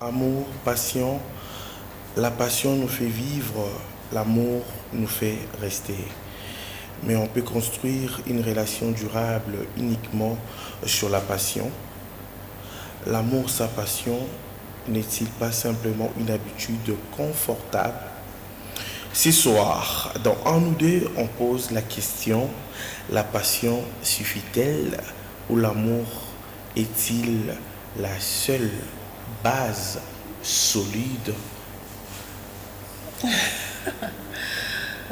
Amour, passion, la passion nous fait vivre, l'amour nous fait rester. Mais on peut construire une relation durable uniquement sur la passion. L'amour, sa passion, n'est-il pas simplement une habitude confortable? Ce soir, dans Un ou deux, on pose la question, la passion suffit-elle ou l'amour est-il la seule base solide?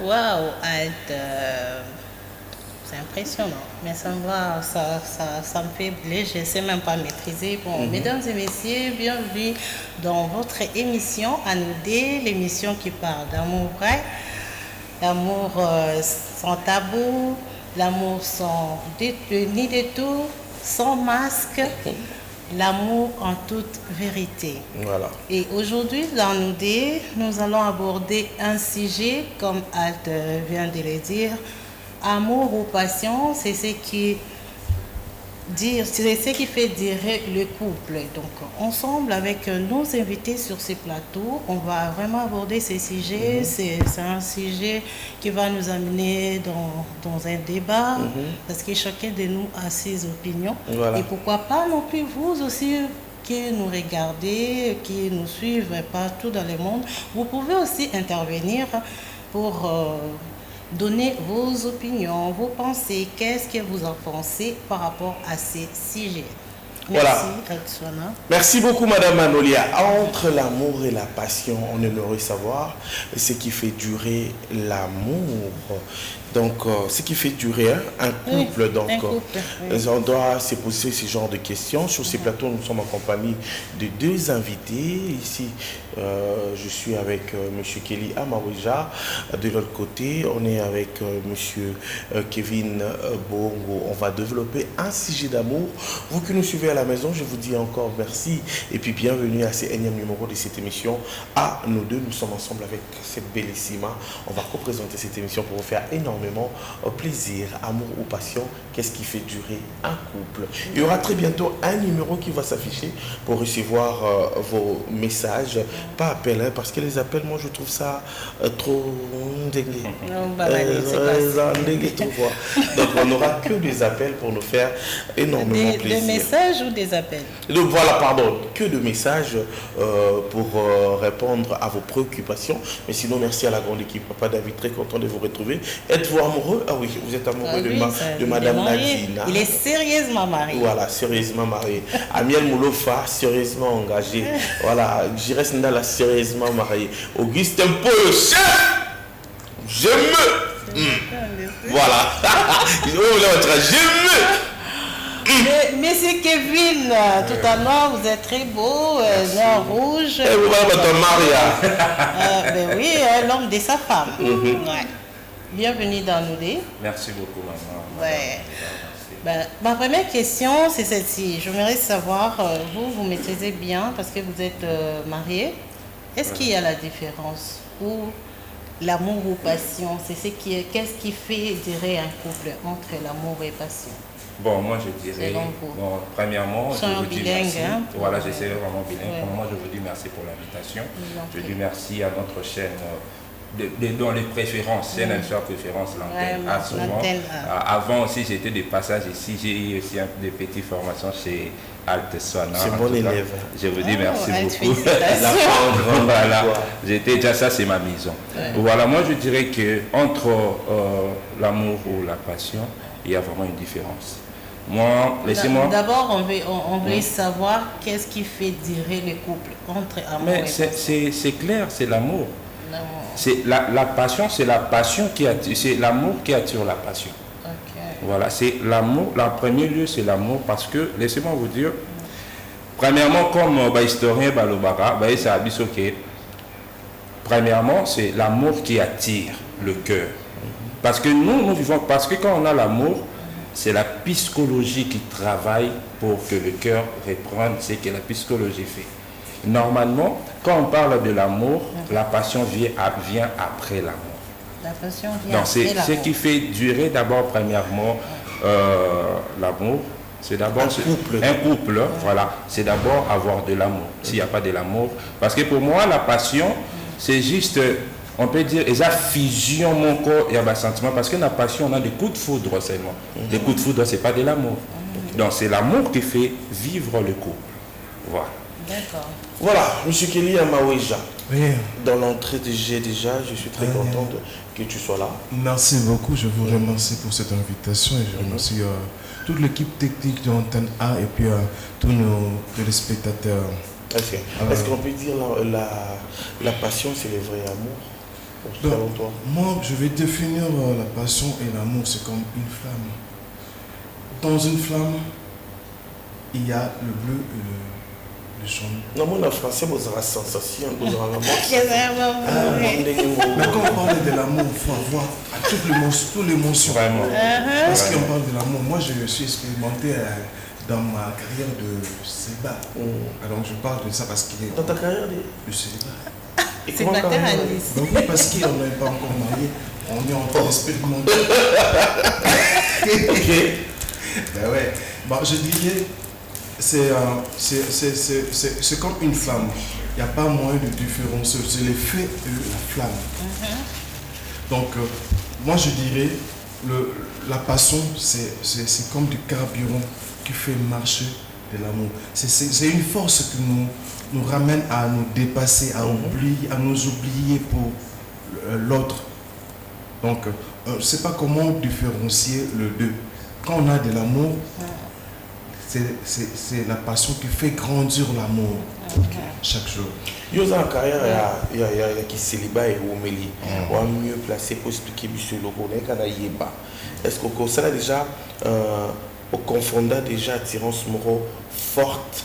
Waouh, Alt, c'est impressionnant, mais ça me fait blé, je ne sais même pas maîtriser. Bon, mesdames et messieurs, bienvenue dans votre émission Anoudé, l'émission qui parle d'amour vrai, l'amour sans tabou, l'amour sans ni détour, sans masque. L'amour en toute vérité. Voilà. Et aujourd'hui, dans Anoudé, nous allons aborder un sujet, comme Alt vient de le dire, amour ou passion, c'est ce qui fait durer le couple. Donc, ensemble, avec nos invités sur ce plateau, on va vraiment aborder ces sujets. C'est un sujet qui va nous amener dans un débat, parce que chacun de nous a ses opinions. Voilà. Et pourquoi pas non plus vous aussi qui nous regardez, qui nous suivent partout dans le monde, vous pouvez aussi intervenir pour donner vos opinions, vos pensées, qu'est-ce que vous en pensez par rapport à ces sujets. Merci, Altswana. Merci beaucoup, Madame Manolia. Entre l'amour et la passion, on aimerait savoir ce qui fait durer l'amour. Donc, ce qui fait durer un couple. Oui, donc, un couple, oui. on doit se poser ce genre de questions. Sur ces plateaux, nous sommes en compagnie de deux invités. Ici, je suis avec M. Kelly Amaouija. De l'autre côté, on est avec M. Kevin Bongo. On va développer un sujet d'amour. Vous qui nous suivez à la maison, je vous dis encore merci. Et puis, bienvenue à ce énième numéro de cette émission. À nous deux, nous sommes ensemble avec cette bellissima. On va représenter cette émission pour vous faire énormément plaisir, amour ou passion. Qu'est-ce qui fait durer un couple? Il y aura très bientôt un numéro qui va s'afficher pour recevoir vos messages. Pas appel, hein, parce que les appels, moi je trouve ça trop dégueu. Donc on n'aura que des appels pour nous faire énormément plaisir. Des messages ou des appels? Donc voilà, pardon, que de messages pour répondre à vos préoccupations. Mais sinon, merci à la grande équipe. Papa David, très content de vous retrouver. Êtes-vous amoureux? Ah oui, vous êtes amoureux de Madame Nadine. Il est sérieusement marié. Voilà, sérieusement marié. Amiel Moulofa, sérieusement engagé. Voilà, Jires Ndala, sérieusement marié. Augustin Paul, chef, je me... Voilà. Je me... Monsieur Kevin, tout à l'heure, vous êtes très beau, noir rouge. Et vous voyez votre Maria. Ben oui, l'homme de sa femme. Ouais. Bienvenue dans Anoudé. Merci beaucoup, maman. Ouais. Ben, ma première question, c'est celle-ci. J'aimerais savoir, vous maîtrisez bien parce que vous êtes marié. Est-ce qu'il y a la différence ou l'amour ou passion? Qu'est-ce qui fait durer un couple entre l'amour et passion? Bon, moi je dirais, bon, premièrement, je vous dis merci. Hein, voilà, j'essaie vraiment bilingue. Ouais. Moi, je vous dis merci pour l'invitation. Je dis merci à notre chaîne. Dans les préférences, c'est une préférence, l'antenne. Avant aussi, j'étais des passages ici, j'ai eu aussi des petites formations chez Altswana. C'est bon élève. Je vous dis merci beaucoup. Voilà, j'étais déjà, ça c'est ma maison. Ouais. Voilà, moi je dirais que entre l'amour ou la passion, il y a vraiment une différence. Moi, laissez-moi. D'abord, on veut savoir qu'est-ce qui fait durer le couple entre amour et passion. C'est clair, c'est l'amour. C'est la passion, c'est la passion qui attire, c'est l'amour qui attire la passion. Okay. Voilà, c'est l'amour. En premier lieu, c'est l'amour parce que, laissez-moi vous dire, premièrement, comme historien Balobara, c'est abisoké. Premièrement, c'est l'amour qui attire le cœur. Parce que nous vivons, parce que quand on a l'amour, c'est la psychologie qui travaille pour que le cœur reprenne ce que la psychologie fait. Normalement, quand on parle de l'amour, la passion vient après l'amour. La passion vient après l'amour. C'est ce qui fait durer d'abord, premièrement, l'amour. C'est d'abord un couple, voilà. C'est d'abord avoir de l'amour. S'il n'y a pas de l'amour, parce que pour moi, la passion, c'est juste, on peut dire, et ça fusion mon corps et un sentiment, parce que la passion, on a des coups de foudre seulement. Les coups de foudre, c'est pas de l'amour. Donc c'est l'amour qui fait vivre le couple. Voilà. D'accord. Voilà, M. Kelly Amaweja. Oui. Dans l'entrée de G déjà, je suis très content que tu sois là. Merci beaucoup, je vous remercie pour cette invitation et je remercie toute l'équipe technique de l'antenne A et puis tous nos téléspectateurs. Est-ce qu'on peut dire la passion, c'est le vrai amour? Donc, moi, je vais définir la passion et l'amour, c'est comme une flamme. Dans une flamme, il y a le bleu et le jaune. Non, moi, en français, vous aurez la sensation, vous aurez mais quand on parle de l'amour, il faut avoir toutes les émotions. Vraiment. Parce qu'on parle de l'amour, moi, je suis expérimenté dans ma carrière de célibat. Alors, je parle de ça parce qu'il est... Dans ta carrière de célibat. C'est ma terre à Nice. Donc oui, parce qu'on n'est pas encore marié, on est en train d'expérimenter. Ok. Ben ouais. Bon, je dirais, c'est comme une flamme. Il n'y a pas moyen de différencier. C'est l'effet de la flamme. Donc, moi je dirais, la passion, c'est comme du carburant qui fait marcher de l'amour. C'est une force qui nous ramène à nous dépasser, à nous oublier pour l'autre. Donc, je ne sais pas comment différencier le deux. Quand on a de l'amour, c'est la passion qui fait grandir l'amour chaque jour. Il y a une carrière, il y a qui célibat et Omeli. On est mieux placé pour expliquer M. Lobo. Est-ce qu'on ça déjà au confondant déjà attirance moro forte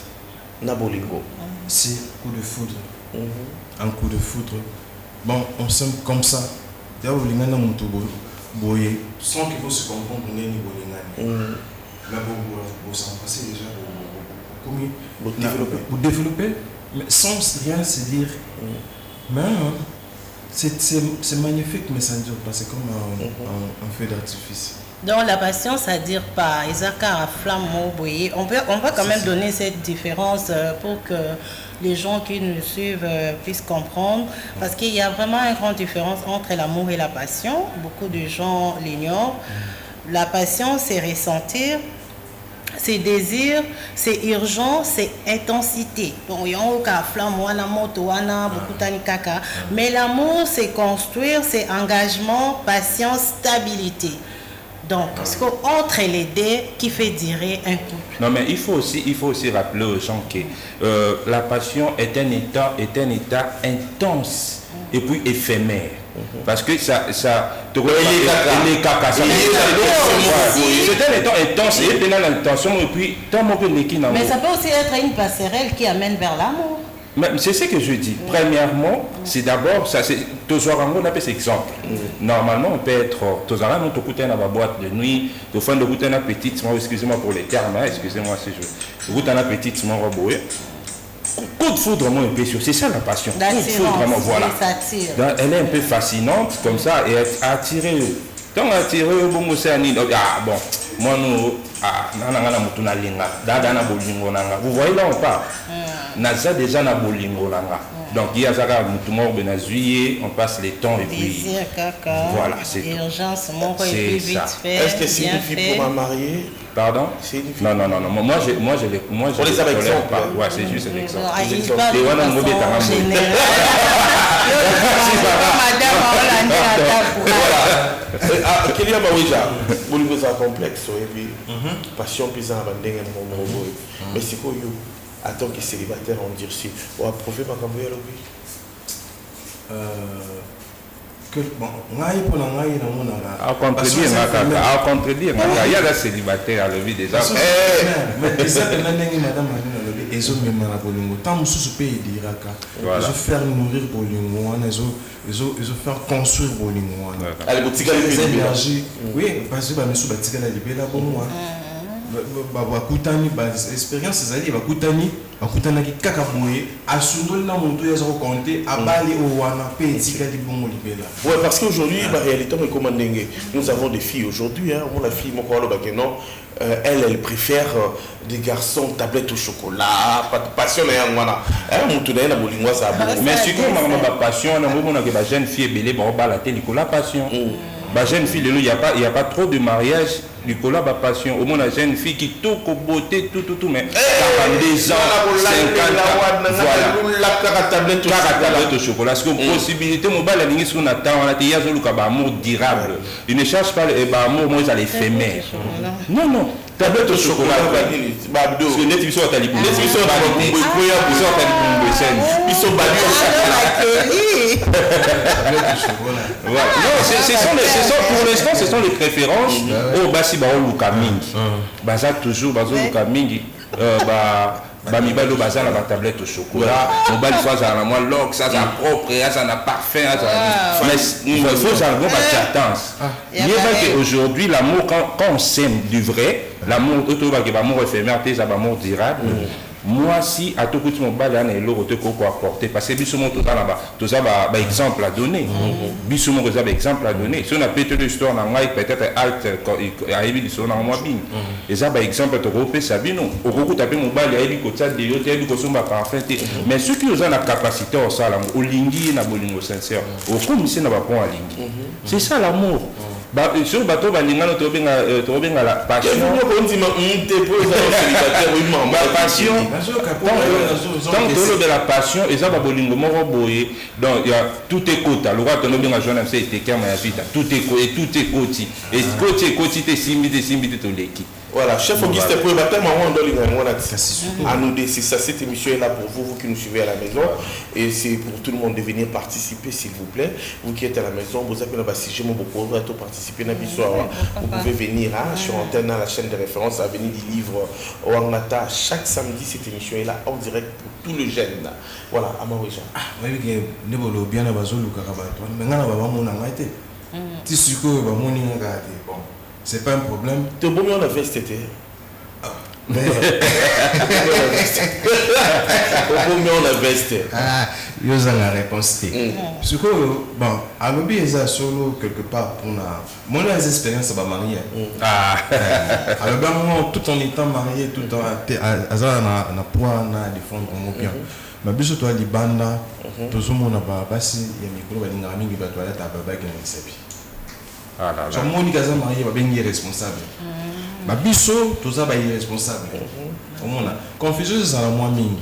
na bolingo? Si, coup de foudre. Un coup de foudre. Bon, on s'aime comme ça. D'ailleurs, boye sans qu'il faut se comprendre on est ni bolingani. Mais vous s'en passez déjà pour développer, mais sans rien se dire. Mais c'est magnifique, mais ça ne dure pas. C'est comme un feu d'artifice. Donc la passion, ça ne dire pas. Isaka flamme boye. On va quand même donner cette différence pour que les gens qui nous suivent puissent comprendre. Parce qu'il y a vraiment une grande différence entre l'amour et la passion. Beaucoup de gens l'ignorent. La passion, c'est ressentir, c'est désir, c'est urgent, c'est intensité. Bon, il y a un flamme, mais l'amour, c'est construire, c'est engagement, patience, stabilité. Donc, c'est entre les deux qui fait durer un couple. Non, mais il faut aussi rappeler aux gens que la passion est un état intense et puis éphémère. Parce que ça c'est un état intense et puis l'intention et puis tant mais ça peut aussi être une passerelle qui amène vers l'amour. C'est ce que je dis. Premièrement, c'est d'abord, ça c'est on appelle cet exemple. Normalement, on peut être, on peut écouter dans la boîte de nuit, on peut écouter une petite, excusez-moi pour les termes, excusez-moi si je écoute une petite, coup de foudre, moi, un peu sûr. C'est ça la passion. Coup de foudre, vraiment, voilà. Elle est un peu fascinante, comme ça, et attirée. Tant attirée, bon, c'est bon, moi, nous, vous voyez là, on parle. Naza déjà na bolingo langa. Donc il y a ça on passe les temps et puis voilà, c'est urgence mon et vite fait. Est-ce que c'est une fille pour un marié? Pardon? Non. Moi je les avec pas. Ouais, c'est juste un exemple. Kelly Amaweja, bolingo ça complexe et puis passion puis ça bandenge na mo. Mais c'est quoi yo? En tant que célibataire, on dit aussi, on a prouvé ma campagne à l'objet. Bon, on contredire, il y a la célibataire à l'objet déjà. Mais ça, madame, ils ont mis la bolingo. Tant que ce pays d'Iraka, ils ont fait nourrir bolingo, ils ont fait construire bolingo. Allez, vous tirez les énergies. Oui, parce que nous sommes tirés les belles pour moi. bakutani expérience ezali bakutani bakutanaki kaka boye asundoli na moto ya zoko compter abali owana pe etikali bongo libela. Ouais, parce qu'aujourd'hui la réalité est comme nous avons des filles aujourd'hui hein, on a fille mon quoi le non elle préfère des garçons tablettes au chocolat pas de passion na ngwana mon tout na bolingwa ça mais si comme ma passion on a mona que ba jeune fille belé ba la télé la passion ba jeune fille il y a pas trop de mariage Nicolas ba passion au moins la jeune fille qui tout beauté tout mais 42 ans 50 voilà la tablette au chocolat parce que possibilité mon bal la ligne sur Nathan on a dit ya zoluka ba amour durable il ne cherche pas ba amour moi à l'éphémère non tablette au chocolat babdo parce que net ils sont à talibou net ils sont à talibou ils sont balu au chocolat voilà non ce sont pour l'instant ce sont les préférences au basi ba luka mingi baza toujours bazo luka mingi ba mibalo baza na ba tablette au chocolat mobile soit ça na moi lock ça ça propre ça na parfum ça mais il faut ça va tendance il est vrai qu'aujourd'hui l'amour quand on s'aime du vrai l'amour autour va que l'amour éphémère c'est l'amour durable moi si à tout coup mon balle na elo te ko apporter parce que bisomo tout ça ba exemple à donner bisomo ko za ba exemple à donner si on a pété l'histoire na ngai peut-être alt a ébi l'histoire na moi bin et ça ba exemple to ko pesa bino o ko taper mon balle a ébi ko tsa de yo te ébi ko somba parfait mais ceux qui ont la capacité au sala o lingi na bolingo sincère o comme si na ba pon a lingi c'est ça l'amour ba sur bateau ba lingana to benga la passion on dit ma passion tant que de la passion et ça va bolingo moko boye donc il y a tout est côté le roi tono benga journal c'est te kama ya vita tout est côté et côté te simbi to leki. Voilà, chef Auguste pour battre à nous c'est ça, cette émission est là pour vous qui nous suivez à la maison et c'est pour tout le monde de venir participer s'il vous plaît. Vous qui êtes à la maison, vous appelez si j'aime beaucoup participer à vous pouvez venir sur antenne à la chaîne de référence à venir du livre Wangata chaque samedi cette émission est là en direct pour tout le jeune. Voilà, Amaouija. Oui, ne bolo bien na bazolu karabato. Mais ngana baba mona ngaite. Ti suko ba moni ngate. Bon. C'est pas un problème. Tu es bon, on a veste. On a veste. Ah, il y a la réponse. Ce que, bon, à l'objet, il y a solo quelque part pour la. Moi, j'ai des expériences à marier. Alors, tout en étant marié, tout en étant point à défendre mon bien. Mais bien sûr, toi, les bandes, tout le monde a pas si il y a micro, il y a une toilette à baba qui est sur mon cas marié va bien irresponsable ma biso tout ça va irresponsable on a confusion c'est ça moi mingi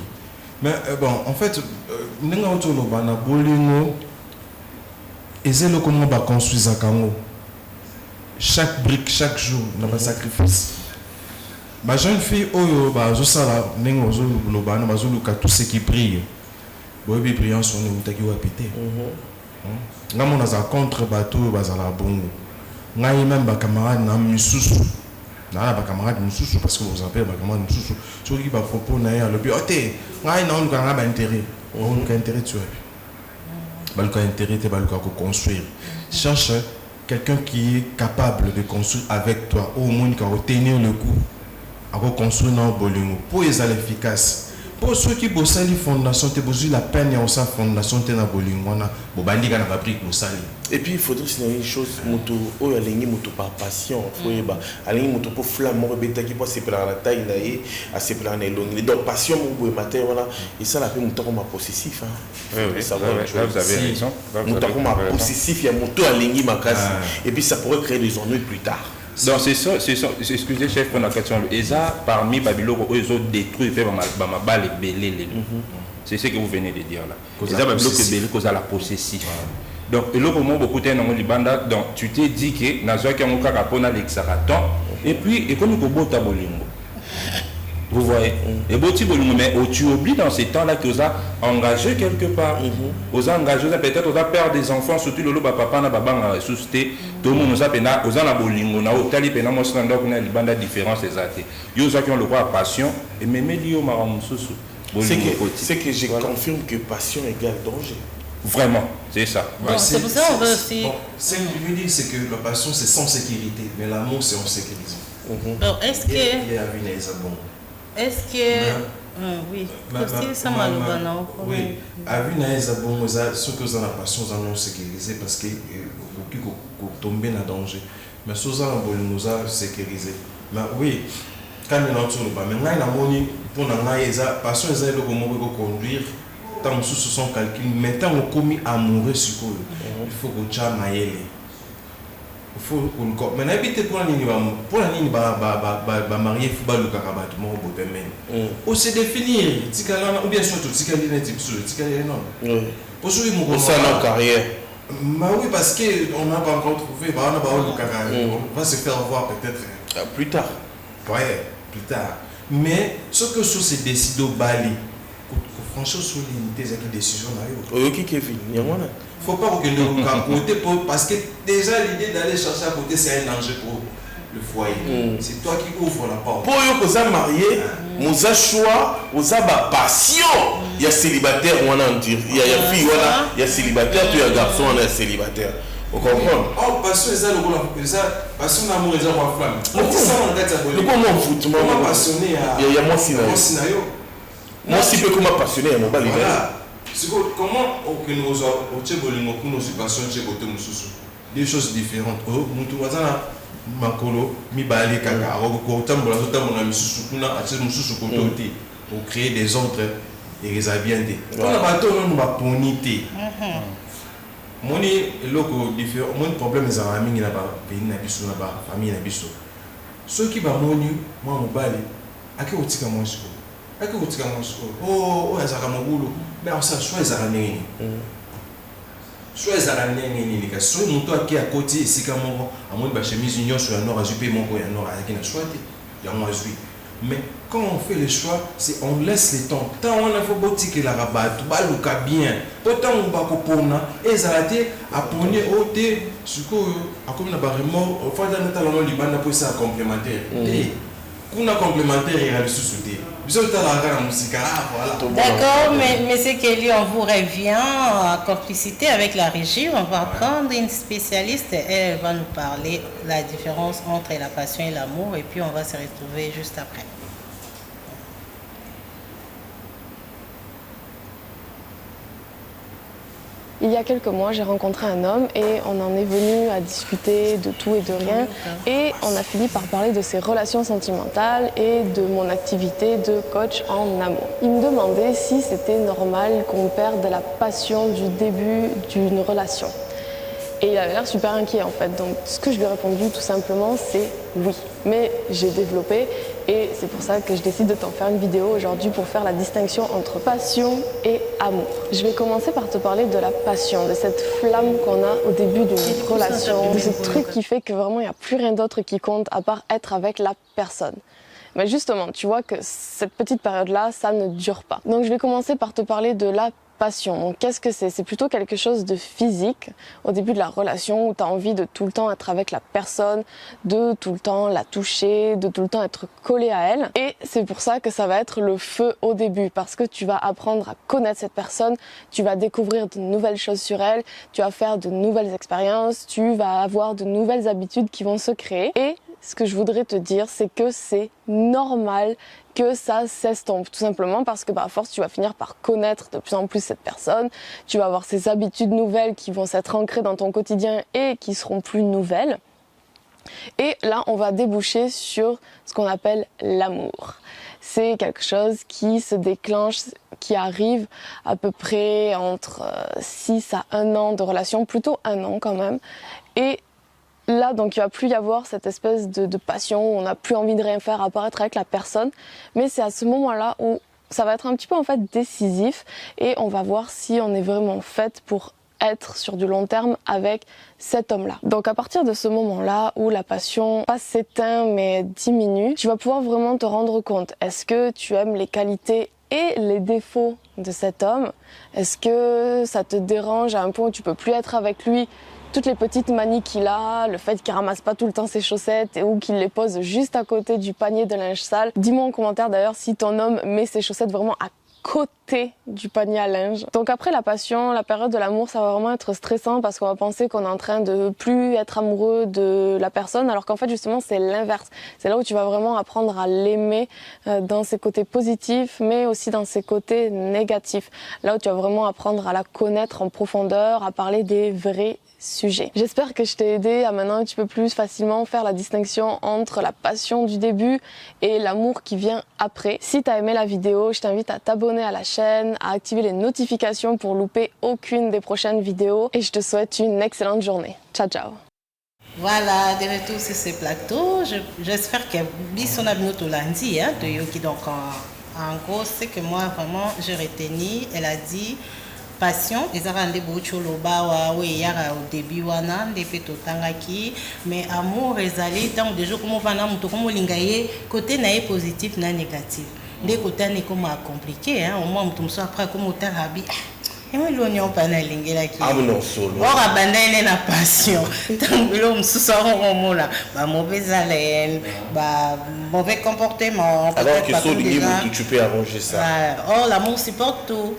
mais bon en fait n'enga autour le bana bolingo et c'est le comment va construire kango chaque brique chaque jour na ba sacrifice ma jeune fille oyo ba zo sala n'enga zo le bana ba zo luka tout ce qui brille bobi brillant son utaki wa péter ngamo na za contre bateau bazala bongo ngai même ba camarade na misusu na ba camarade misusu parce que vous appelez ba camarade misusu ceux qui ba propos na ya le but oté ngai na on ka ba intérêt on ka intérêt tu ba le ka intérêt te ba le ka construire cherche quelqu'un qui est capable de construire avec toi au moins qui va tenir le coup à construire dans bolingo pour les efficace. Pour ceux qui bossent les fondations, tu bosses la peine et on sa fondation tu na bolingwana, bobandi kana ba brique bosali. Et puis il faudrait signaler une chose, moto o alingi moto par passion, faut yeba, alingi moto pour flamme mo beta qui passe pour la taille naé, à se planer les longues. Donc passion mo boy matin voilà, et ça la fait moto comme possessif hein. Oui, vous avez raison. Moto comme possessif, il y a moto alingi makasi et puis ça pourrait créer des ennuis plus tard. Donc c'est ça, excusez chef pour la question. Et ça, parmi Babylone, ils ont détruit, ma balle et belé. C'est ce que vous venez de dire là. Et ça, Babylone est belé cause à la possessif. Donc, et là, comment beaucoup de gens Libanda, donc tu t'es dit que Nazoa qui a un carapona l'exaraton, et puis, et comme il faut ta bolingo. Vous voyez, et beaucoup de mais tu oublies dans ces temps-là que vous avez engagé quelque part. Vous avez engagé, peut-être vous avez perdu des enfants, surtout le papa n'a pas ressuscité. Tout le monde nous a pénal, vous avez la bolingo, vous avez tali pénal, moi je suis dans une bande de différence exacte. Vous avez le droit à passion et même lié au maramoussou. C'est que je confirme que passion égale danger. Vraiment, c'est ça. C'est pour ça qu'on veut aussi. Ce que je veux dire, c'est que la passion c'est sans sécurité, mais l'amour c'est en sécurité. Donc, est-ce que... Est-ce que... oui, ça m'a le bon. Oui, avis na eza bon ça ce que ça la passion ça non sécurisé parce que qui tomber dans danger mais ça ça bon ça sécurisé mais oui quand on entend pas mais là na moni pour na eza passion eza le comment ko conduire tant sous son calcul mais tant on commis amoureux sur il faut que tu maïele il faut qu'on mais n'habite pour la ligne ba marié faut ba luka kabat mo botemen o se définir tikala ou bien surtout tikala net tikala non pour jouer mon ça dans carrière mais oui parce que on n'a pas encore trouvé on a pas luka on va se faire voir peut-être plus tard ouais plus tard mais ce que sous se décide au Bali franchement sur les décisions là yo qui Kevin yamona faut pas que nous à côté parce que déjà l'idée d'aller chercher à côté c'est un danger pour le foyer. C'est toi qui ouvres la porte. Pour eux que ça marié, nous a choix, nous a ba passion. Il y a célibataire on en dire, il y a fille voilà, il y a célibataire, tu y a garçon on est célibataire. Vous comprenez? Oh passion c'est ça le rôle ça passion d'amour c'est la flamme. On dit ça on regarde ça. Le comment foot moi passionné à il y a moi sinayo. Moi si peu comment passionné à mon bal comment que nous des choses différentes pour créer des ordres et les habiletés. On a pas mon problème est à la famille ceux qui vont moi mon balai à qui oh ezaka mobulu mais ça soit ezaka nini soit ezaka nini ka so muto aki akoti esika moko amoni ba chemise nyonso ya nord azupe moko ya nord ayaki na choix ya moi azui mais quand on fait les choix c'est on laisse le temps tant on a faut botike la rabat baluka bien pourtant on ba ko pona ezalate aponi ote suko akomi na ba remords au fond dans talon libana pour ça complémentaire et kuna complémentaire et le sous-souté. D'accord, mais M. Kelly, on vous revient en complicité avec la régie. On va prendre une spécialiste et elle va nous parler de la différence entre la passion et l'amour. Et puis on va se retrouver juste après. Il y a quelques mois, j'ai rencontré un homme et on en est venu à discuter de tout et de rien. Et on a fini par parler de ses relations sentimentales et de mon activité de coach en amour. Il me demandait si c'était normal qu'on perde la passion du début d'une relation. Et il avait l'air super inquiet en fait. Donc ce que je lui ai répondu tout simplement, c'est oui. Mais j'ai développé et c'est pour ça que je décide de t'en faire une vidéo aujourd'hui pour faire la distinction entre passion et amour. Je vais commencer par te parler de la passion, de cette flamme qu'on a au début d'une relation, de ce truc qui fait que vraiment il n'y a plus rien d'autre qui compte à part être avec la personne. Mais justement, tu vois que cette petite période-là, ça ne dure pas. Donc je vais commencer par te parler de la passion. Donc qu'est-ce que c'est? C'est plutôt quelque chose de physique au début de la relation où tu as envie de tout le temps être avec la personne, de tout le temps la toucher, de tout le temps être collé à elle. Et c'est pour ça que ça va être le feu au début parce que tu vas apprendre à connaître cette personne, tu vas découvrir de nouvelles choses sur elle, tu vas faire de nouvelles expériences, tu vas avoir de nouvelles habitudes qui vont se créer. Et ce que je voudrais te dire, c'est que c'est normal que ça s'estompe, tout simplement parce que à force tu vas finir par connaître de plus en plus cette personne, tu vas avoir ces habitudes nouvelles qui vont s'être ancrées dans ton quotidien et qui seront plus nouvelles. Et là on va déboucher sur ce qu'on appelle l'amour. C'est quelque chose qui se déclenche, qui arrive à peu près entre 6 à 1 an de relation, plutôt 1 an quand même. Et là, donc, il va plus y avoir cette espèce de passion où on n'a plus envie de rien faire à part être avec la personne. Mais c'est à ce moment-là où ça va être un petit peu en fait décisif et on va voir si on est vraiment faite pour être sur du long terme avec cet homme-là. Donc à partir de ce moment-là où la passion pas s'éteint mais diminue, tu vas pouvoir vraiment te rendre compte. Est-ce que tu aimes les qualités et les défauts de cet homme? Est-ce que ça te dérange à un point où tu peux plus être avec lui? Toutes les petites manies qu'il a, le fait qu'il ramasse pas tout le temps ses chaussettes ou qu'il les pose juste à côté du panier de linge sale. Dis-moi en commentaire d'ailleurs si ton homme met ses chaussettes vraiment à côté du panier à linge. Donc après la passion, la période de l'amour, ça va vraiment être stressant parce qu'on va penser qu'on est en train de plus être amoureux de la personne, alors qu'en fait justement c'est l'inverse. C'est là où tu vas vraiment apprendre à l'aimer dans ses côtés positifs, mais aussi dans ses côtés négatifs. Là où tu vas vraiment apprendre à la connaître en profondeur, à parler des vrais sujets. J'espère que je t'ai aidé à maintenant un petit peu plus facilement faire la distinction entre la passion du début et l'amour qui vient après. Si tu as aimé la vidéo, je t'invite à t'abonner à la chaîne, à activer les notifications pour louper aucune des prochaines vidéos et je te souhaite une excellente journée. Ciao ciao. Voilà, de retour sur ce plateau. J'espère que Bissona Binoto lundi, de Yoki. Donc, en gros, c'est que moi, vraiment, j'ai retenu. Elle a dit passion. Ils ont rendu beaucoup de au début, mais amour, ils allaient tant de jours comme on va côté positif, négatif. Des côtés comme compliqué, au moins, on se après comme autant habit. Et moi, l'oignon pas na lingela qui. Ah non solo. Or abandonner la passion. Tant que l'homme se sort au moment là, mauvaise haleine, mauvais comportement. Alors que sur le tu peux arranger ça. Or l'amour supporte tout.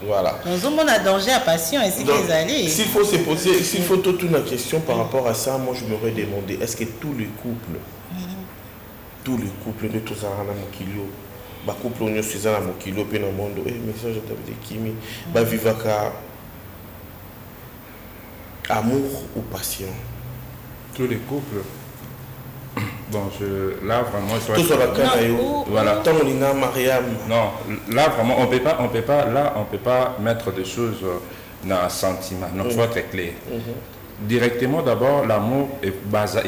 Voilà. Nous avons un danger à passion ainsi que allés. S'il faut se poser, s'il faut toute une question par rapport à ça, moi je m'aurais demandé, est-ce que tous les couples de tous à Mokilio, couple on est à Mokilio, puis dans le monde, mais ça je t'avais dit Kimi, vivre amour ou passion? Tous les couples. Bon, là vraiment, tout sur la canne, voilà. Tant on est Mariam. Non, là vraiment, on peut pas mettre des choses dans un sentiment. Donc, il faut être clair. Directement, d'abord, l'amour est basé.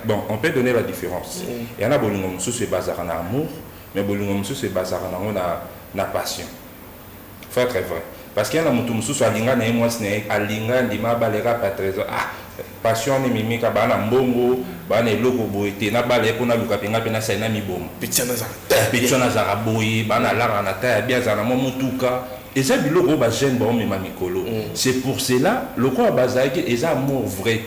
Bon, on peut donner la différence. Il y en a beaucoup qui sont basés en amour, mais beaucoup qui sont basés en passion. Il faut être vrai. Parce qu'il y en a beaucoup qui sont passion ni mimi ka bana mbongo bana eloko boete na bale ko na luka penga pena sa na mibomo pichana za boye bana lara na ta bien za na momutuka eza biloko ba jeune ba mema mikolo. C'est pour cela le quoi bazaki eza amour vrai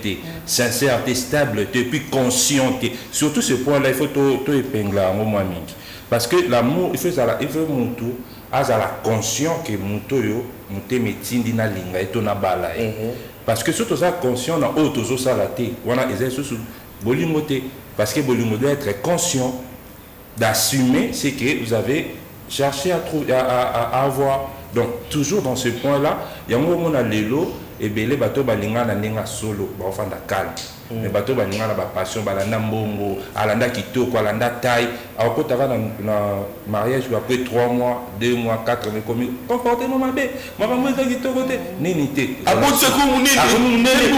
sincère stable puis conscient. Surtout ce point là il faut to épingler en moi mingi parce que l'amour il faut mutu azala conscient que muto yo muté metindi na linga eto na bala parce que surtout ça conscient na auto zo salaté wana ezai sous bolingo te parce que bolingo doit être conscient d'assumer ce que vous avez cherché à avoir. Donc toujours dans ce point là il y a un moment na lelo et belé bato balinga na nenga solo ba ofanda calme mais bato balinga na ba passion balanda mbongo alanda kitoko alanda taille akota va na mariage après 3 mois 2 mois 4 mais comme comportement mabé mama mweza kitoko te nini te abotse ko munene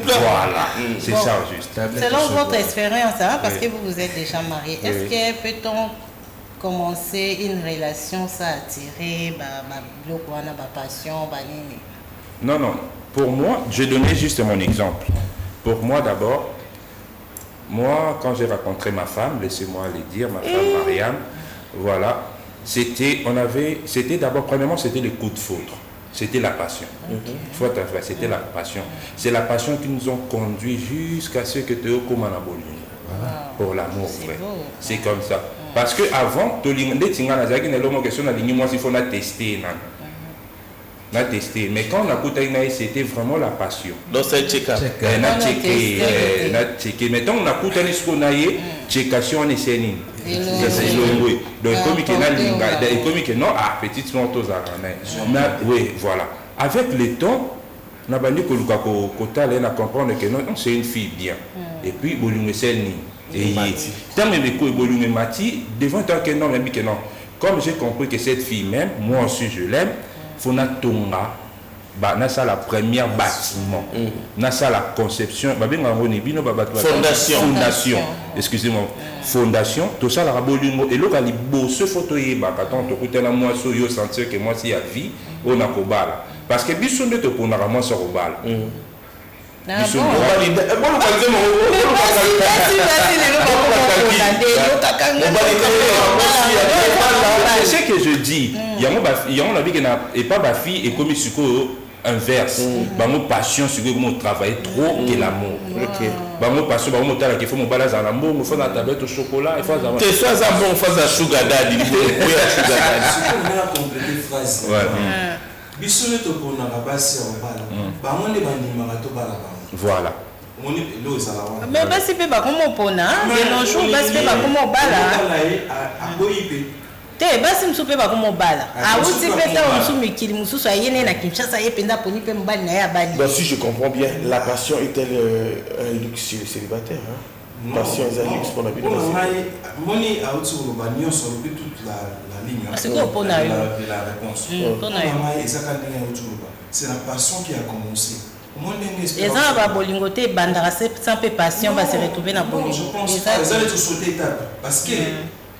voilà c'est ça juste. Selon votre expérience parce que vous êtes déjà marié, est-ce que peut-on commencer une relation, ça attirer, passion, Non. Pour moi, je donnais juste mon exemple. Pour moi d'abord, quand j'ai rencontré ma femme, laissez-moi le dire, ma femme Mariam, voilà, c'était d'abord, premièrement, c'était le coup de foudre. C'était la passion. Faut être vrai, c'était la passion. C'est la passion qui nous a conduit jusqu'à ce que tu aies comme un abonnement. Pour l'amour vrai. C'est comme ça. Parce que avant, mais quand on a écouté, c'était vraiment la passion. Donc c'est check-up. Mais quand on a écouté ce qu'on a eu, checkation on est donc comme non ah petite montos oui voilà. Avec le temps, on a banni que Luka Kota là comprendre que non c'est une fille bien. Et puis Bolumé Selni. Et tant même que Bolumé Mati devant tant que non même que non. Comme j'ai compris que cette fille même, moi aussi je l'aime. Fona tonga na ça la première bâtiment na ça la conception fondation excusez-moi fondation tout ça la rabolingo et loka li bosse photo yeba quand to kutela moi so yo sentir que moi si ya vie on a kobala parce que biso ndeto pona ka moi so kobala c'est ce que je dis il y a mon et pas ma fille et comme suko inverse. Bango passion sur que travailler trop que l'amour. Bango passion bango tala qu'il faut mon balance à l'amour, il faut la tablette au chocolat, il faut ça. C'est ça bon, faut ça sugar daddy, il faut sugar daddy. On a complété phrase. Bisous to pour na basi ya bala. Bango ne banima to bala. Voilà. Mais basi pe ba komo pona, de nos jours basi pe ba komo bala. Te basi msu pe ba komo bala. Awuti pe ta msu mikili msu so ayene na Kinshasa ye penda poni pe mbali na ya bali. Donc si je comprends bien, la passion est-elle un luxe chez les célibataires, hein? Passion est un luxe pour la vie de la célibataire. Moni awuti urubanion sur toute la ligne. C'est quoi pour la réponse? C'est la passion qui a commencé. Les gens va bolingoter bandara sans peu passion va se retrouver dans bolingo. Je pense que les gens sont sauter étape parce que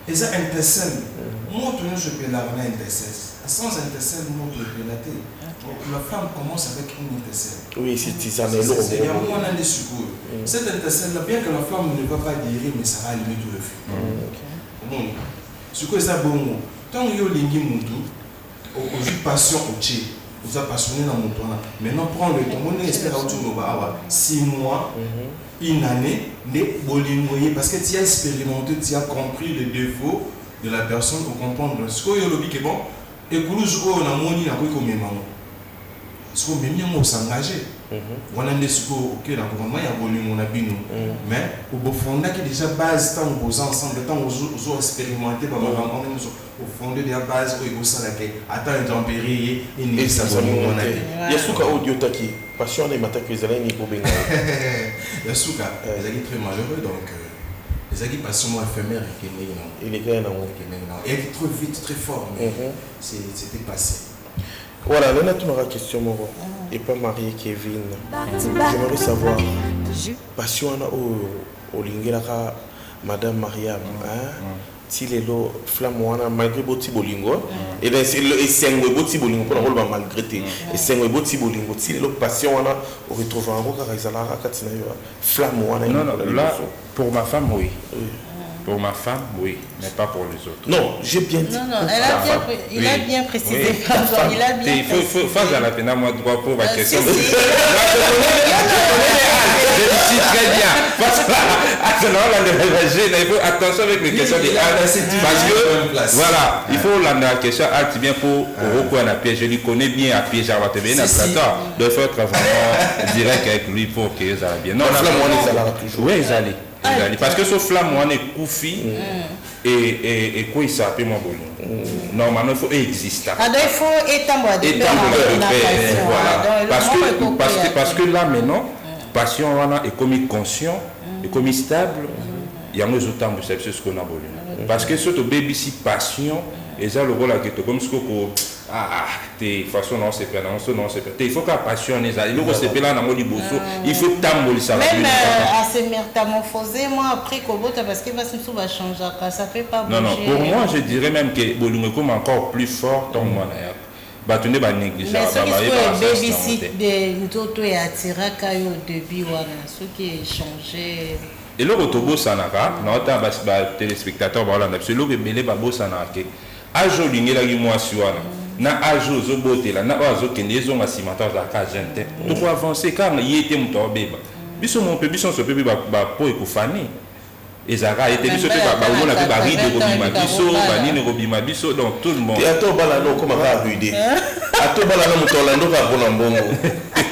les gens intercèdent. Moi tout je peux la intercesse. Sans intercède moi je peux la tête. La femme commence avec une intercède. Oui, c'est ça mais l'eau. Il y a moins de secours. Cette intercède là bien que la femme ne va pas dire mais ça va allumer tout le feu. Bon. Ce que ça bon tant yo lingi mutu au jus passion au tché. Vous êtes passionné dans mon temps. Maintenant, prends le temps. On espère autour de 6 mois, une année, parce que tu as expérimenté, tu as compris les défauts de la personne pour comprendre ce que tu as bon. Et pour nous, on a moni, on a comme maman. Ce qu'on on s'engager. On a des choses qui ont mais au fond, on a déjà base, tant aux ensemble, tant aux expérimentés, au fond de la base, où il faut attends intempérie et ça va nous on a dit. Il y a souka audio taki, passion les matins que les allez ni pour benga. Il y a souka, les amis très malheureux donc les amis passion éphémère qui est il est gagné non. Et trop vite, très fort, mais c'était passé. Voilà, là tu m'auras question Moro. Et pas marié Kevin. J'aimerais savoir passion au lingera Madame Mariam, hein? Si les lots flammes malgré boti bolingo et bien c'est le sengwe boti bolingo pour le rôle malgré et sengwe boti bolingo si les lots passion on retrouve un roca kaizala katina flamme non là pour ma femme oui. Pour ma femme, oui, mais pas pour les autres. Non, j'ai bien dit. Non, il a bien précisé. Oui. Il a bien il faut faire la peine à moi droit pour ma question. Je connais très bien. Parce que attention avec les questions des parce que voilà, il faut la question alt bien pour recours à piège. Je lui connais bien à piège à Wattebé, donc il faut être vraiment direct avec lui pour que ça aille bien. Non, oui, ils allaient. Parce que ce flamme, on est koufi et quoi il s'appelle mon boulot. Normalement, il faut exister. Il faut étendre voilà. Parce que là maintenant, passion est comme conscient, et comme stable, il y a des autres c'est ce qu'on a voulu. Parce que ce baby si passion, et ça le rôle là qui est comme ce que de façon non c'est pas il faut que la passion il faut se là dans le bosso il faut tambour ça même à se métamorphoser moi après Kobota parce que va changer ça fait pas bouger. Non pour moi je dirais même que Bolungo comme encore plus fort dans moi là batonné ba négliger ba babysit de ntoto et attira kayo début wana ce qui est changé. Et le autobus sanaka na autant ba téléspectateurs ba landa c'est le belé ba bosanaka ajo lingela ki moi suana na ajo zo botela na azo kende zo masimata za ka gente to ko avancer car yete muto beba biso mon pe biso so pe ba po ekufani ezaka yete biso pe ba ona pe ba ride robima biso ba nini robima biso donc tout le monde et ato bala no comme ba rude ato bala no muto lando ka bona mbongo.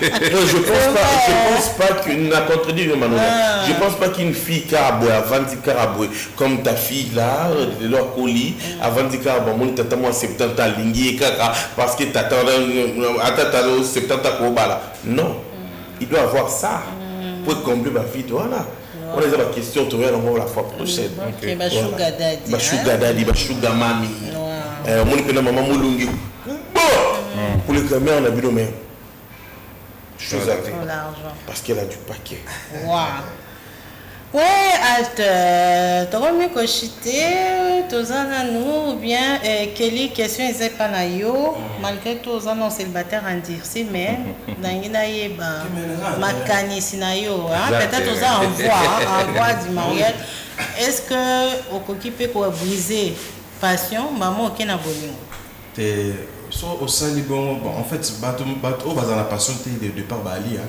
Je pense pas qu'une n'a contredit le Manuel. Je pense pas qu'une fille caraboué avant de caraboué comme ta fille là de leur colis avant de caraboué mon tata moi 70 ans lingi kaka parce que tata attends 70 ans kobala. Non. Il doit avoir ça pour combler ma vie voilà. On les a la question tu verras la fois prochaine. OK, ba sugar daddy. Ba sugar daddy, ba sugar mami. Mon pena maman mulungi. Bon. Pour les gamins on a vu nos mères. Chose à dire. Parce qu'elle a du paquet. Waouh. Ouais, alt. T'auras mieux cochité, t'osana nous ou bien Kelly question est pas na yo malgré tout osana célibataire en dire si mais d'angina yeba makani sinayo peut-être osana en voie du mariage. Est-ce que au coquille peut briser passion maman OK na bolingo? Soit au sein du bon, en fait, bateau dans la passion de départ Bali.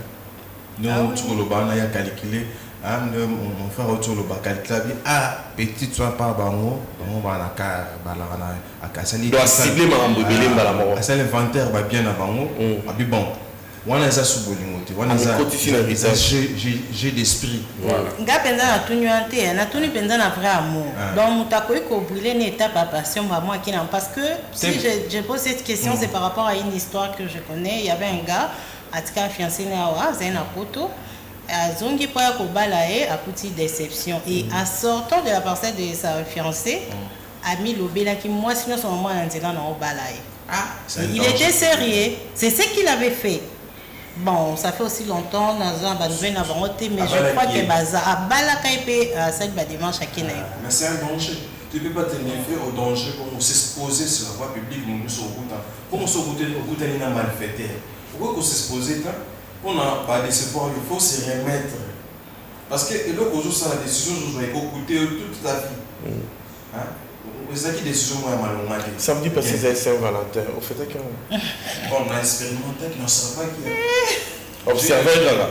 Nous, tout le bas, on a calculé. Mon frère autour le bas calculé. Petit soit par bango, on va à Kassali. doit cibler ma mbébélé malamoro. C'est l'inventaire bien à bango. Abi bon. On a ça sous bolingote. On a ça. J'ai d'esprit. Voilà. Nga penza na tunu ante, na tunu penza na vrai amour. Donc mutako iko brûler une étape à passion bah moi qui n'en parce que si je pose cette question c'est par rapport à une histoire que je connais. Il y avait un gars atika fiancé na wa zena poto azongi pa ko balaye à petite déception et en sortant de la parcelle de sa fiancée a mis l'obéla qui moi sinon son moment en na balaye. Il était sérieux, c'est ce qu'il avait fait. Bon, ça fait aussi longtemps dans un bandouin avant mais je crois que baza a balaka épée cette dimanche à Kenya. Mais c'est un danger. Tu ne peux pas te livrer au danger pour s'exposer sur la voie publique nous sur route. Pour se goûter au goût d'un malfaiteur. Pourquoi s'exposer on n'a pas d'espoir, il faut se remettre. Parce que là aujourd'hui ça la décision je dois écouter toute la vie. C'est qui décision moi mal Samedi passé c'est Saint-Valentin. Au fait que on a expérimenté qui n'en savent pas qui observer là.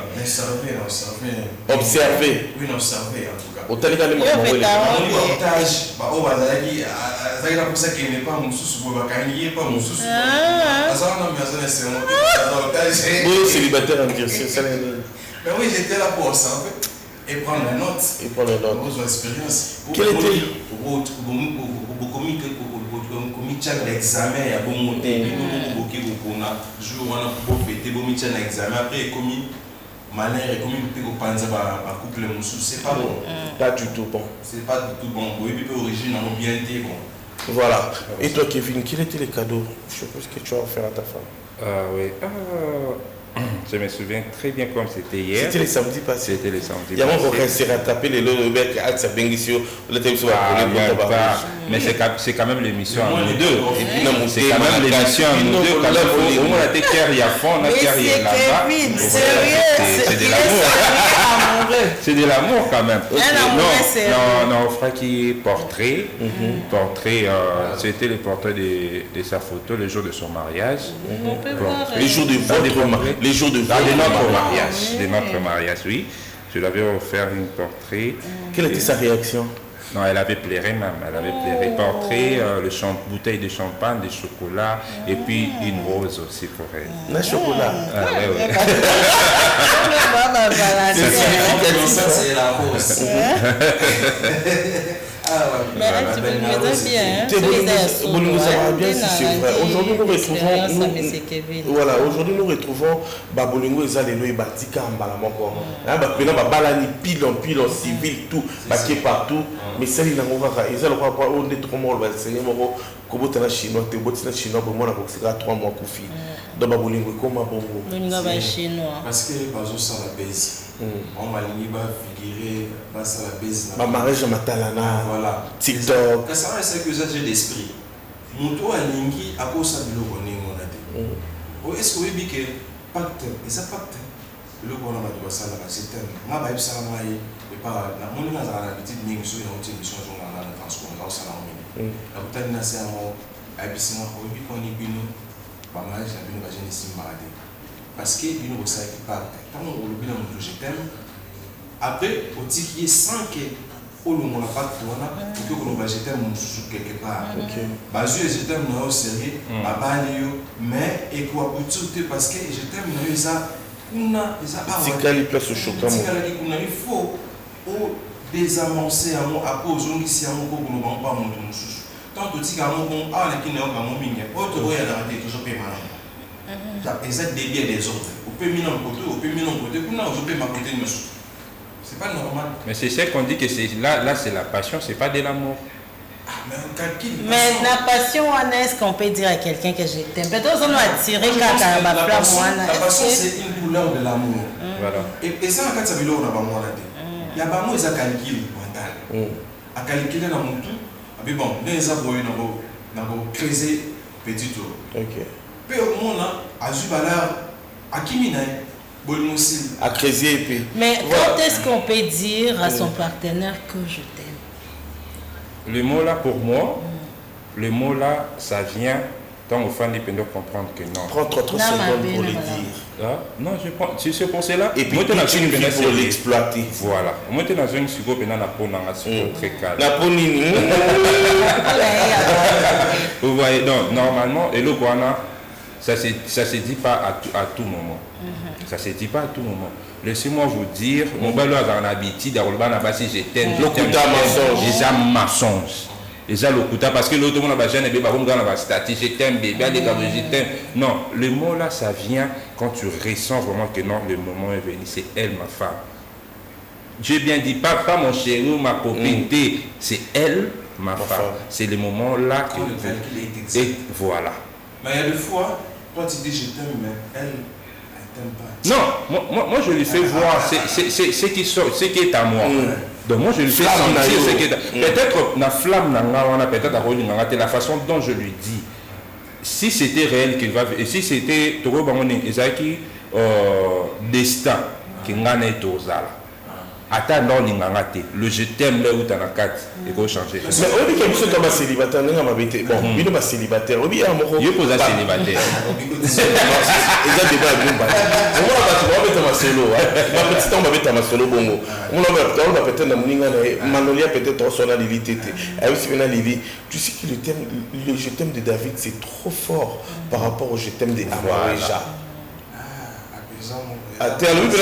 Observer. Oui, observer en tout cas. Au tel cas les reportage au bazali ça pour ça qu'il n'est pas mon sous pour bakanier pas mon sous. Ça on a besoin de c'est oui, célibataire en dire c'est mais oui, j'étais là pour ça en fait. Et prendre la note. Et prendre la note. Vos expériences. Quel était comme l'examen, il y a bon monté, on a jour on a pour fêter bon examen après commis malin et commis pour penser à couple moussou, c'est pas bon. Pas du tout bon. C'est pas du tout bon. Oui, puis origine en bien été bon. Voilà. Et toi Kevin, quel était les cadeaux? Je suppose que tu as offert à ta femme. Oui. Je me souviens très bien comme c'était hier. C'était les samedis passés. C'était les samedis passés. Il y a un moment s'est rattrapé les bec à sa bengition, le thème soit mais c'est quand même l'émission à nous deux. Et puis c'est quand même l'émission à nous deux. Quand même au moins la terre il y a fond, la terre il y a là-bas. C'est de l'amour. C'est de l'amour quand même. Non, frère qui portrait. C'était le portrait de sa photo le jour de son mariage. Les jours de votre mariage. Les jours de notre mariage, oui. Je lui avais offert une portrait. Quelle était sa réaction? Non, elle avait pleuré même. Elle avait pleuré. Portrait, bouteille de champagne, de chocolat et puis une rose aussi pour elle. Un chocolat. Oui. C'est la rose. Mais tu me bien. Aujourd'hui, nous retrouvons Babolingo et Zalelo et Batika en Balamoko. Balani pile en civil, tout, baqué partout. Mais ça, il y a un peu de trop morts. Comme tu as chinois, tu es chinois pour moi, tu as 3 mois Koufi. Dans Babolingo, comment chinois? Parce que les bases sont la base. On m'a dit figurer ça la base. Ma mariage Matalana. Voilà. TikTok. C'est que j'ai d'esprit. Moto a lingi à cause de l'eau mon avis. Est-ce que vous dites que pacte et ça pacte le bon on va ça là c'est un ma vibe ça moi et pas la mon na za la petite mingi sur une autre émission sur la transport là ça là la bouteille na c'est un abissement au bi qu'on y bino pas mal j'ai bino ba jeune ici malade parce que bino au ça qui parle quand on le bino je t'aime après au ticket sans que au le mon pas tourna pour que on va jeter mon sous quelque part bah je t'aime non sérieux à balio mais et quoi pour tout parce que je t'aime non ça c'est quelle place au chocolat il faut désamorcer à mon appose ici à mon pour nous pas mon sous tant que tu as mon ah les qui n'ont pas mon mingue autre voyage arrêter toujours paiement et ça débit des autres au peut mis en côté au peut mis en côté pour nous je peux m'apporter une sous c'est pas normal mais c'est ça qu'on dit que c'est là c'est la passion c'est pas de l'amour. Mais la passion, est-ce qu'on peut dire à quelqu'un que je t'aime? Peut-être qu'on doit attirer quand la passion, c'est une couleur de l'amour. Voilà. Et ça, quand ça veut dire, on a pas moi il y a pas moi, ils ont calculé mental. À calculer dans mon tout. Mais bon, les abonnés n'ont creuser petit tour. Ok. Puis au monde, à Zubalar, à Kimina, bon aussi. À creuser et puis. Mais quand est-ce qu'on peut dire à son partenaire que je t'aime? Le mot là pour moi, le mot là, ça vient tant aux fans, ils peuvent comprendre que non. Prends 30 secondes pour le dire. Ah, non, je prends. C'est pour cela. Et puis, tu as une vie pour l'exploiter. Voilà. Moi, tu es dans une psycho, tu as très calme. La ponine. Vous voyez, donc, normalement, et le Guana, ça ne se dit pas à tout moment. Ça ne se dit pas à tout moment. Laissez-moi vous dire, mon balo a un habitude, si je t'aime, déjà mensonge. Déjà l'okuta, parce que l'autre monde a jeune bébé, je t'aime, bébé, je t'aime. Non, le mot là, ça vient quand tu ressens vraiment que non, le moment est venu, c'est elle, ma femme. Dieu bien dit, pas mon chéri ou ma copine, c'est elle, ma femme. C'est le moment là que. Et voilà. Mais il y a des fois, toi tu dis je t'aime, mais elle t'aime pas. Non, moi je lui fais voir ce qui est à moi. Donc moi je lui fais sentir ce qui est à moi. Peut-être la flamme, peut-être la façon dont je lui dis. Si c'était réel qu'il va. Et si c'était destin qui est tosala. Attends, non, le je t'aime là où tu as la carte, il faut changer. Mais on dit que vous êtes célibataire, bon, il est célibataire, il est posé célibataire. Il a débat avec nous. On va mettre ma solo, ma petite on va mettre ma solo bongo. On va peut-être la mouninga, Manolia peut-être son alivité. Elle aussi une alivité. Tu sais que le je t'aime de David c'est trop fort par rapport au je t'aime de Amareja.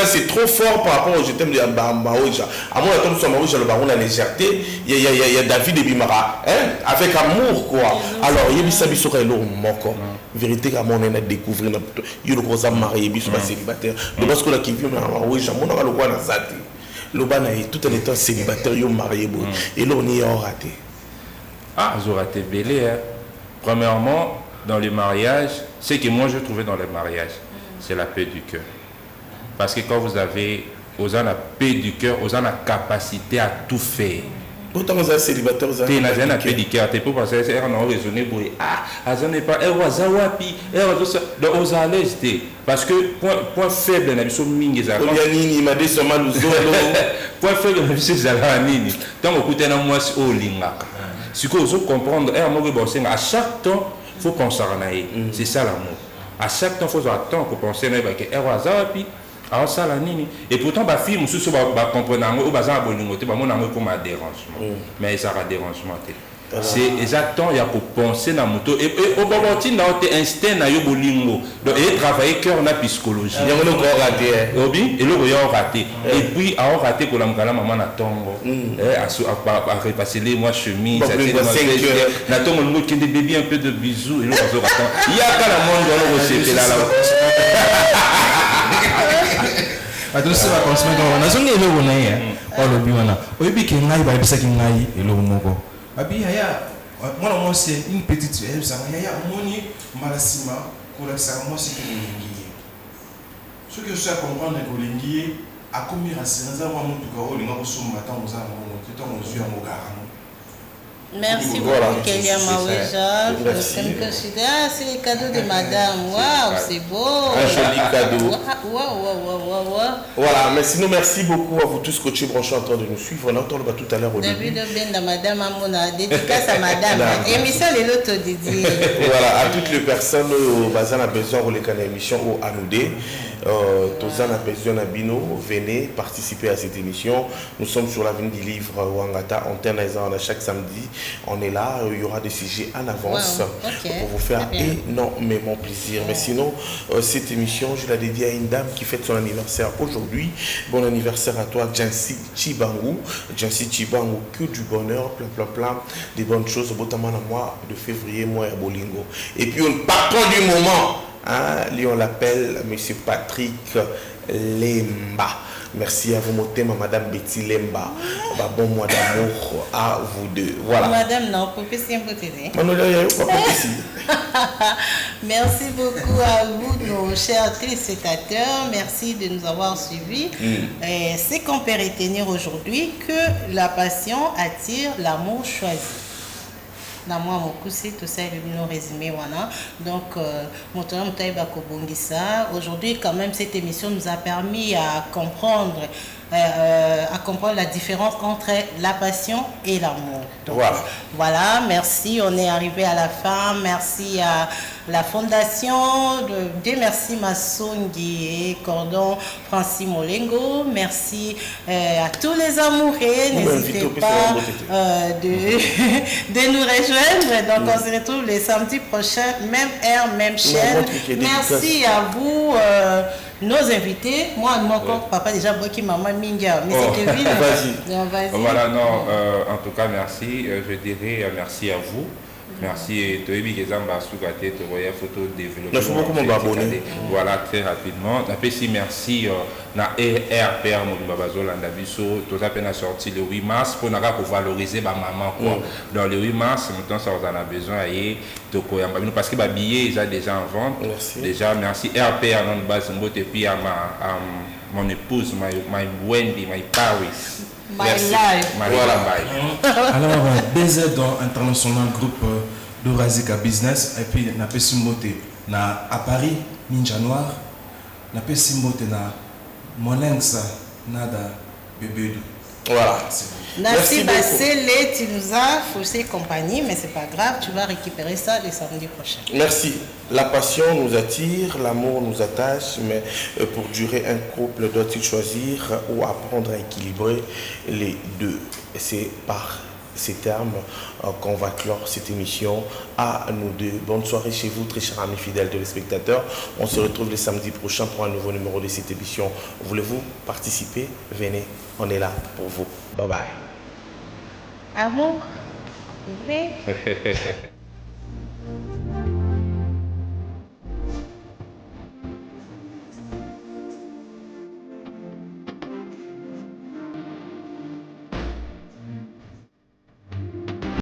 C'est trop fort par rapport au je t'aime de Amareja. À moi, comme ça, Amareja, le baron la légèreté, il y a David et Bimara, avec amour quoi. Alors, il y a des sabisso qui est moko. Vérité, à mon a découvert, il y a le gros marié, il y a célibataire. Le parce que là qui vient à Amareja, mon a le roi Nazati. Le bana est tout en étant célibataire, il est marié. Et là, on est en raté. Ah, ils ont raté belé. Premièrement, dans les mariages, ce que moi je trouvais dans les mariages, c'est la paix du cœur. Parce que quand vous avez la paix du cœur, vous avez la capacité à tout faire. Autant vous êtes célibataire, vous avez la paix du cœur. Tu peux penser que on a raisonné pour vous n'est pas donc vous allez parce que point faible na biso mingi za nini m'a dit soma luzolo point faible na biso za nini tant écouter na moi si o lingaka si vous comprendre à chaque temps faut penser à c'est ça l'amour. À chaque temps faut attendre pour penser à que alors ça la nini et pourtant ba fille mususu ba comprendre ou baza bolingo te ba mona ngo comme un dérangement mais ça a dérangement c'est exactement il y a pour penser na moto et au baboti na te instinct na yo bolingo donc et travailler cœur na psychologie il y a le corps raté obi et le corps raté et puis a raté pour la mukala maman na tongo à repasser les mois chemise na tongo ngo kende bébé un peu de bisous et le corps raté il y a quand la monde dans le là atose ba consommer na zongi eloko na ye olobi wana oyebi ke ngai ba ebisaki ngai eloko moko abi haya mwana mwasi une petite elle ça yaya moni malasima kola ça mwasi ki lingi ce que je sais comprendre que lingi a commis rasenza mwa mutu ka olinga kosomba tango za mo tango zuya mo garano. Merci beaucoup, Kélia Maweja. C'est les cadeaux de madame. Waouh, c'est beau. Un joli cadeau. Waouh. Voilà, mais sinon, merci beaucoup à vous tous, coachés branchés en train de nous suivre. On entend tout à l'heure au début. David Ben, madame Amona, dédicace à madame. Émission de l'autodédié. Voilà, à toutes les personnes, Bazan a besoin de l'émission émission au Anoudé. Tozan a besoin d'Abino, venez participer à cette émission. Nous sommes sur l'avenue du livre Wangata, antenne chaque samedi. On est là, il y aura des sujets en avance pour vous faire énormément plaisir. Mais sinon, cette émission, je la dédie à une dame qui fête son anniversaire aujourd'hui. Bon anniversaire à toi, Jancy Chibangu. Jancy Chibangu, que du bonheur, plein des bonnes choses, notamment à mois de février, moi à Bolingo. Et puis, on patron du moment. Lui on l'appelle Monsieur Patrick Lemba. Merci à vous, Motema, Madame Betty Lemba. Bon mois d'amour à vous deux. Voilà. Madame, non, pour que c'est un peu t'aider. Merci beaucoup à vous, nos chers téléspectateurs. Merci de nous avoir suivis. C'est qu'on peut retenir aujourd'hui que la passion attire l'amour choisi. Tout ça est le résumé. Donc, aujourd'hui, quand même, cette émission nous a permis à comprendre à comprendre la différence entre la passion et l'amour. Voilà, merci. On est arrivé à la fin. Merci à la fondation. Merci Massongi et Cordon Francis Molengo. Merci à tous les amoureux. N'hésitez pas de nous rejoindre. Donc on se retrouve le samedi prochain, même heure, même chaîne. Merci à vous. Nos invités, moi, mon papa déjà qui maman Minga, mais c'est Kevin. Vas-y. Voilà, non, en tout cas, merci. Je dirais merci à vous. Merci. Photo développée. Voilà, très rapidement. Merci na RPR tout à peine sorti le 8 mars pour valoriser ma maman. Dans le 8 mars, maintenant, ça vous en a besoin. Parce que les billets, ils ont déjà en vente. Déjà, merci RPR, non, base, et puis à mon épouse, my Wendy, my Paris. Merci. Alors, BZ dans International Group d'Orazika Business, et puis na Pesimote à Paris, Ninja Noir, na Pesimote na Molenxa, nada bébé. Voilà. Merci Bassélé, tu nous as faussé compagnie, mais c'est pas grave, tu vas récupérer ça le samedi prochain. Merci. La passion nous attire, l'amour nous attache, mais pour durer un couple, doit-il choisir ou apprendre à équilibrer les deux? C'est par ces termes qu'on va clore cette émission. À nous deux. Bonne soirée chez vous, très chers amis fidèles téléspectateurs. On se retrouve le samedi prochain pour un nouveau numéro de cette émission. Voulez-vous participer? Venez, on est là pour vous. Bye bye. Amour, bébé.